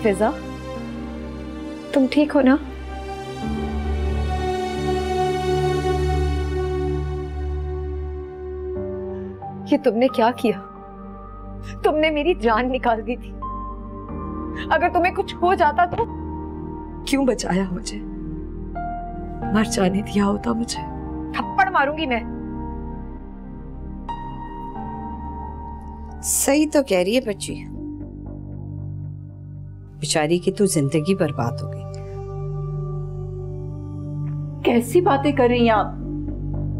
फिजा, तुम ठीक हो ना? ये तुमने क्या किया? तुमने मेरी जान निकाल दी थी। अगर तुम्हें कुछ हो जाता तो क्यों बचाया मुझे? मर जाने दिया होता मुझे। थप्पड़ मारूंगी मैं। सही तो कह रही है बच्ची, बेचारी की तो जिंदगी बर्बाद हो गई। कैसी बातें कर रही हैं आप?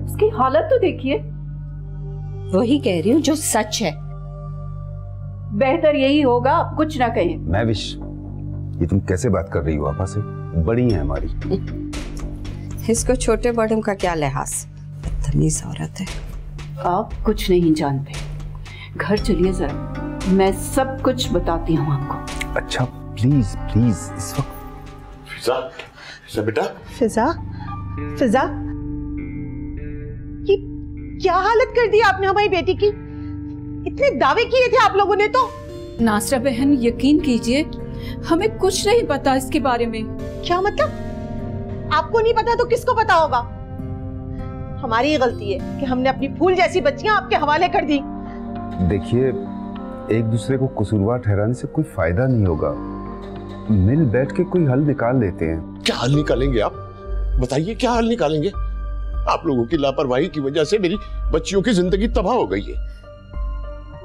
उसकी हालत तो देखिए। वही कह रही हूँ जो सच है। बेहतर यही होगा आप कुछ ना कहें। महविश, ये तुम कैसे बात कर रही हो? आपा से बड़ी है हमारी। इसको छोटे बड़ों का क्या लिहाज, बदतमीज औरत है। आप कुछ नहीं जानते। घर चलिए जरा, मैं सब कुछ बताती हूँ आपको। अच्छा प्लीज प्लीज इस वक्त। फिजा, फिजा बेटा। फिजा, फिजा, ये क्या हालत कर दी आपने हमारी बेटी की? इतने दावे किए थे आप लोगों ने तो। नासरा बहन, यकीन कीजिए हमें कुछ नहीं पता इसके बारे में। क्या मतलब? आपको नहीं पता तो किसको पता होगा? हमारी ही गलती है कि हमने अपनी फूल जैसी बच्चियां आपके हवाले कर दी। देखिए, एक दूसरे को कसूरवार ठहराने से कोई फायदा नहीं होगा। मिल बैठ के कोई हल निकाल लेते हैं। क्या हल निकालेंगे आप? बताइए क्या हल निकालेंगे? आप लोगों की लापरवाही की वजह से मेरी बच्चियों की जिंदगी तबाह हो गई है।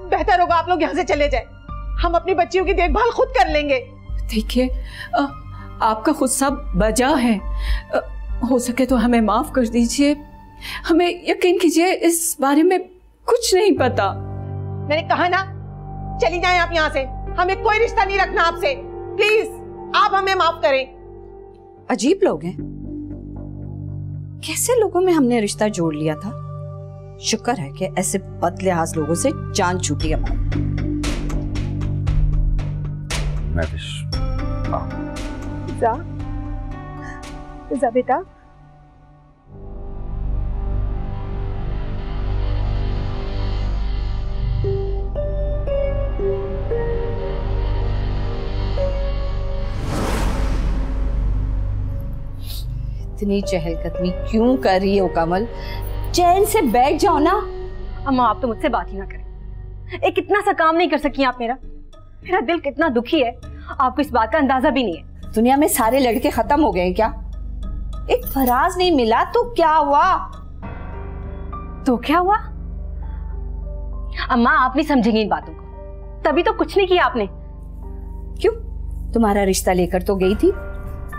बेहतर होगा आप लोग यहाँ से चले जाएं। हम अपनी बच्चियों की देखभाल खुद कर लेंगे। देखिए, आपका गुस्सा बजा है। हो सके तो हमें माफ कर दीजिए। हमें यकीन कीजिए इस बारे में कुछ नहीं पता। मैंने कहा ना, चली जाएं आप यहाँ से। हमें कोई रिश्ता नहीं रखना आपसे। प्लीज आप हमें माफ करें। अजीब लोग हैं, कैसे लोगों में हमने रिश्ता जोड़ लिया था। शुक्र है कि ऐसे बदलिहाज लोगों से जान छूटी हमारी। महविश, फिजा, फिजा बेटा, इतनी चहलकदमी क्यों कर रही हो कमल? चैन से बैठ जाओ ना। अम्मा, आप तो मुझसे बात ही ना करें। एक इतना सा काम नहीं कर सकी आप मेरा। मेरा दिल कितना दुखी है, आपको इस बात का अंदाजा भी नहीं है। दुनिया में सारे लड़के खत्म हो गए क्या? एक फराज नहीं मिला तो क्या हुआ? तो क्या हुआ? अम्मा, आप नहीं समझेंगी इन बातों को। तभी तो कुछ नहीं किया आपने। क्यों? तुम्हारा रिश्ता लेकर तो गई थी,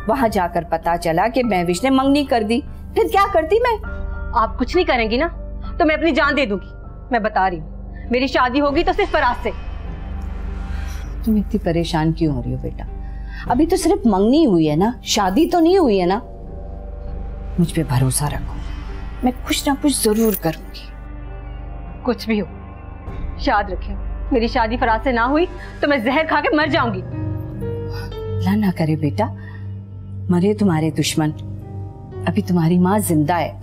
वहां जाकर पता चला कि महविश ने मंगनी कर दी। फिर क्या करती मैं? आप कुछ नहीं करेंगी ना तो मैं अपनी जान दे दूंगी। मैं बता रही हूँ, मेरी शादी होगी तो सिर्फ फराज से। तुम इतनी परेशान क्यों हो रही हो बेटा? अभी तो सिर्फ मंगनी हुई है ना, शादी तो नहीं हुई है ना। मुझ पे भरोसा रखो, मैं कुछ ना कुछ जरूर करूंगी। कुछ भी हो, याद रखें, मेरी शादी फराज से ना हुई तो मैं जहर खा के मर जाऊंगी। अल्लाह ना करे बेटा, मरे तुम्हारे दुश्मन। अभी तुम्हारी माँ जिंदा है,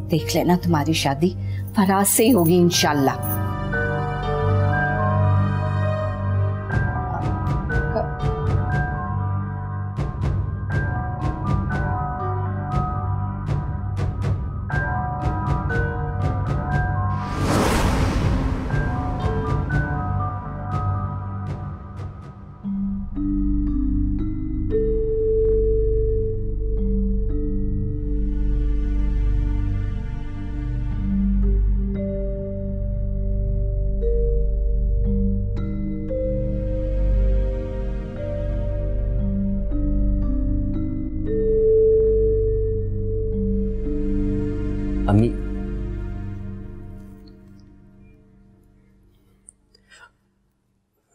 देख लेना तुम्हारी शादी फराज से ही होगी इंशाल्लाह। अम्मी,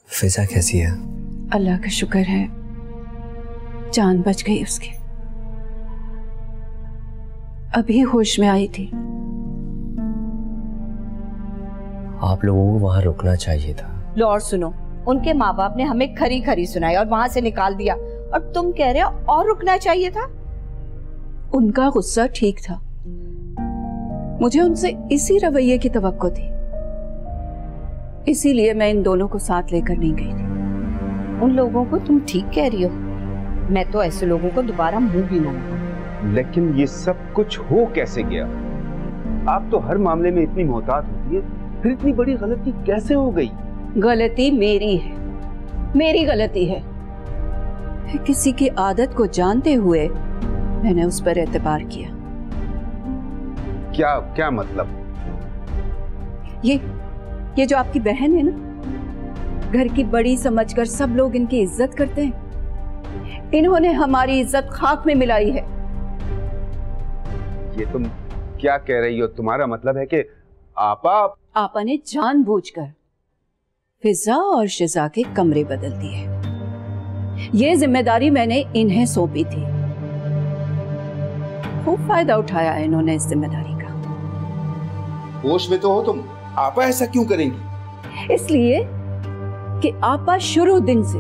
फिजा कैसी है? अल्लाह का शुक्र है, जान बच गई उसकी। अभी होश में आई थी। आप लोगों को वहां रुकना चाहिए था। लो और सुनो, उनके माँ बाप ने हमें खरी खरी सुनाई और वहां से निकाल दिया, और तुम कह रहे हो और रुकना चाहिए था। उनका गुस्सा ठीक था, मुझे उनसे इसी रवैये की तवक्को थी, इसीलिए मैं इन दोनों को साथ लेकर नहीं गई थी। उन लोगों को तुम ठीक कह रही हो, मैं तो ऐसे लोगों को दोबारा मुंह भी ना लगाऊं। लेकिन ये सब कुछ हो कैसे गया? आप तो हर मामले में इतनी मोहतात होती है, फिर इतनी बड़ी गलती कैसे हो गई? गलती मेरी है, मेरी गलती है। किसी की आदत को जानते हुए मैंने उस पर एतबार किया। क्या क्या मतलब? ये जो आपकी बहन है ना, घर की बड़ी समझकर सब लोग इनकी इज्जत करते हैं। इन्होंने हमारी इज्जत खाक में मिलाई है। ये तुम क्या कह रही हो? तुम्हारा मतलब है कि आपा ने जानबूझकर फिजा और शिजा के कमरे बदल दिए। ये जिम्मेदारी मैंने इन्हें सौंपी थी। खूब फायदा उठाया है इन्होंने इस जिम्मेदारी का। होश में तो हो तुम, आपा ऐसा क्यों करेंगी? इसलिए कि आपा शुरू दिन से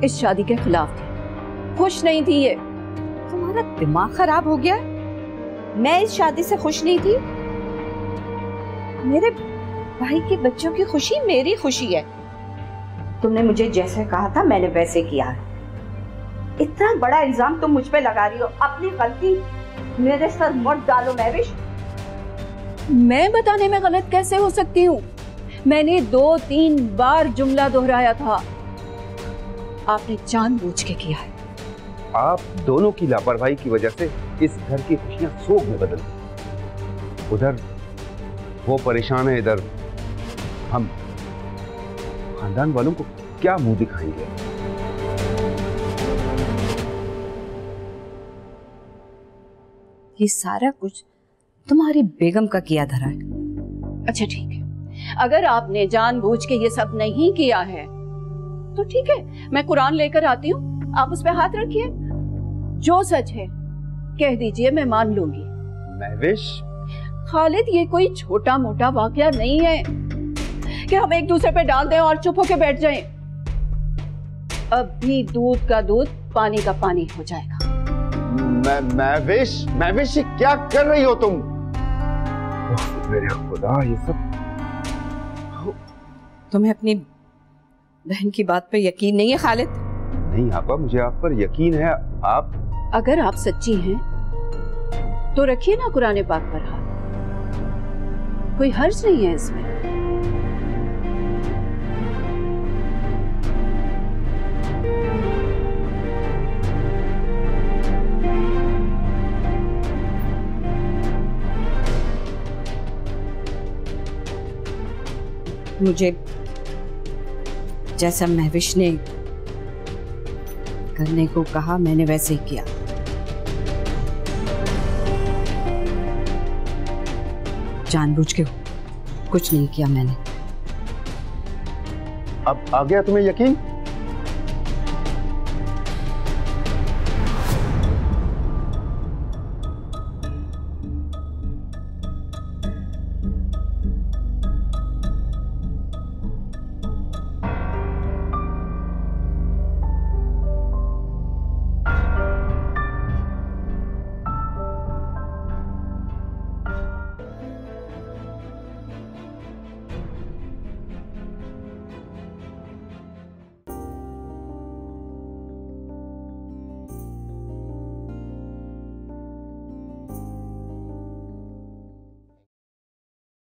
इस शादी के खिलाफ थी, खुश नहीं थी। ये तुम्हारा दिमाग खराब हो गया? मैं इस शादी से खुश नहीं थी। मेरे भाई के बच्चों की खुशी मेरी खुशी है। तुमने मुझे जैसे कहा था मैंने वैसे किया है। इतना बड़ा इल्जाम तुम मुझ पे लगा रही हो, अपनी गलती मेरे सर मत डालो महविश। मैं बताने में गलत कैसे हो सकती हूँ? मैंने 2-3 बार जुमला दोहराया था। आपने जानबूझ के किया है। आप दोनों की लापरवाही की वजह से इस घर की खुशियां सोग में बदल गई। उधर वो परेशान है, इधर हम खानदान वालों को क्या मुंह दिखाएंगे? ये सारा कुछ तुम्हारी बेगम का किया धरा है। अच्छा ठीक है, अगर आपने जानबूझ के ये सब नहीं किया है तो ठीक है, मैं कुरान लेकर आती हूँ, आप उस पे हाथ रखिए। जो सच है कह दीजिए, मैं मान लूंगी। महविश, खालिद, ये कोई छोटा मोटा वाकया नहीं है कि हम एक दूसरे पे डाल दें और चुप होके बैठ जाएं। अब भी दूध का दूध, पानी का पानी हो जाएगा। महविश, ये क्या कर रही हो तुम? मेरे खुदा, ये सब। तुम्हें अपनी बहन की बात पे यकीन नहीं है खालिद? नहीं आपा, मुझे आप पर यकीन है। आप अगर आप सच्ची हैं तो रखिए ना कुरान पाक पर हाथ, कोई हर्ज नहीं है इसमें। मुझे जैसा महविश ने करने को कहा मैंने वैसे ही किया। जानबूझ के कुछ नहीं किया मैंने। अब आ गया तुम्हें यकीन?